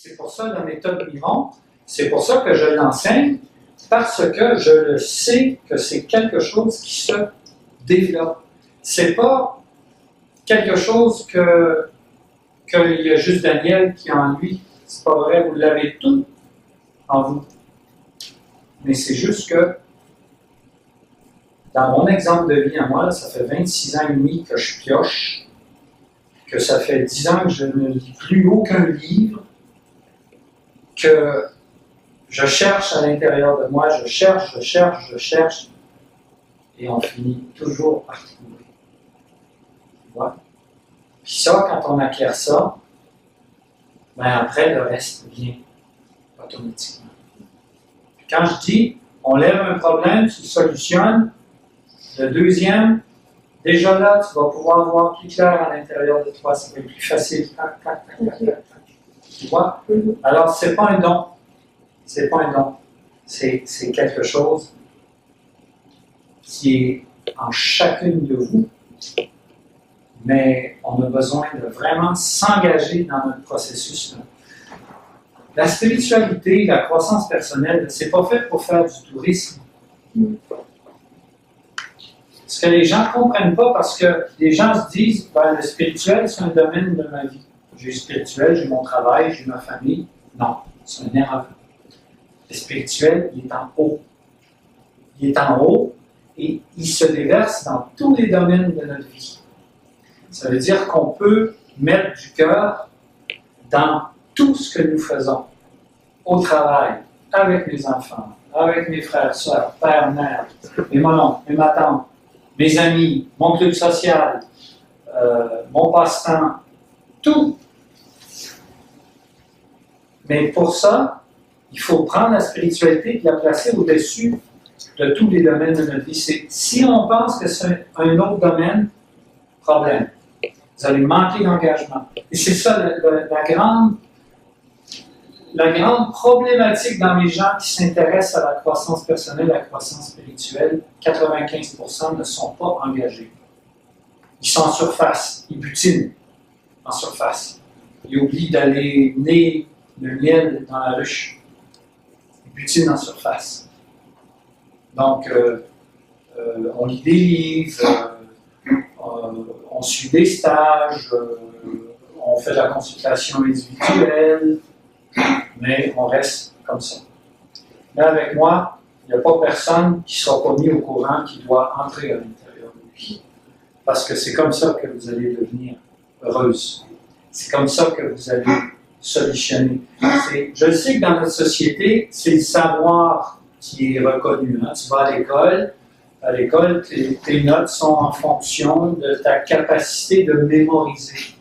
C'est pour ça la méthode Miron, c'est pour ça que je l'enseigne, parce que je le sais que c'est quelque chose qui se développe. C'est pas quelque chose qu'il y a juste Daniel qui a en lui. C'est pas vrai, vous l'avez tout en vous. Mais c'est juste que, dans mon exemple de vie à moi, là, ça fait 26 ans et demi que je pioche, que ça fait 10 ans que je ne lis plus aucun livre, que je cherche à l'intérieur de moi, je cherche, et on finit toujours par trouver. Tu vois? Puis ça, quand on acquiert ça, ben après, le reste vient automatiquement. Puis quand je dis, on lève un problème, tu le solutionnes, le deuxième, déjà là, tu vas pouvoir voir plus clair à l'intérieur de toi, ça va être plus facile. Tu vois? Alors, c'est pas un don. C'est pas un don. C'est quelque chose qui est en chacune de vous, mais on a besoin de vraiment s'engager dans notre processus. La spiritualité, la croissance personnelle, c'est pas fait pour faire du tourisme. Ce que les gens ne comprennent pas, parce que les gens se disent, ben, le spirituel, c'est un domaine de ma vie. J'ai le spirituel, j'ai mon travail, j'ai ma famille. Non, c'est une erreur. Le spirituel, il est en haut. Il est en haut et il se déverse dans tous les domaines de notre vie. Ça veut dire qu'on peut mettre du cœur dans tout ce que nous faisons. Au travail, avec mes enfants, avec mes frères, sœurs, père, mère, mes mamans, mes tantes, mes amis, mon club social, mon passe-temps, tout. Mais pour ça, il faut prendre la spiritualité et la placer au-dessus de tous les domaines de notre vie. Si on pense que c'est un autre domaine, problème. Vous allez manquer d'engagement. Et c'est ça la grande problématique dans les gens qui s'intéressent à la croissance personnelle, à la croissance spirituelle. 95% ne sont pas engagés. Ils sont en surface, ils butinent en surface. Ils oublient d'aller mener le miel dans la ruche. Ils butinent en surface. Donc, on lit des livres, on suit des stages, on fait de la consultation individuelle, mais on reste comme ça. Mais avec moi, il n'y a pas personne qui ne sera pas mis au courant qui doit entrer à l'intérieur de lui. Parce que c'est comme ça que vous allez devenir heureuse. C'est comme ça que vous allez solutionner. Je sais que dans notre société, c'est le savoir qui est reconnu. Hein. Tu vas à l'école, tes notes sont en fonction de ta capacité de mémoriser.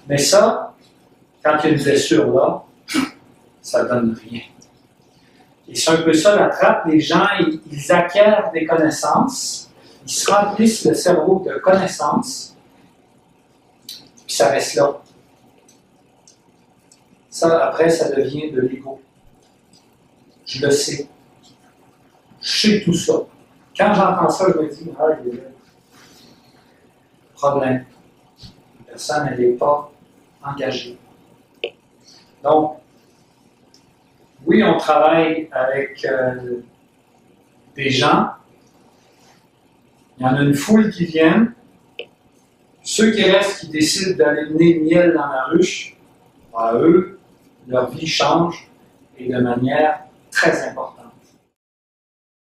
Mais ça, quand il y a une blessure là, ça ne donne rien. Et c'est un peu ça la trappe. Les gens, ils acquièrent des connaissances, ils se remplissent le cerveau de connaissances, puis ça reste là. Ça, après, ça devient de l'ego. Je le sais. Je sais tout ça. Quand j'entends ça, je me dis, ah, il y a un problème. La personne, elle n'est pas engagée. Donc, oui, on travaille avec des gens. Il y en a une foule qui viennent. Ceux qui restent, qui décident d'aller mener le miel dans la ruche, à eux, leur vie change et de manière très importante.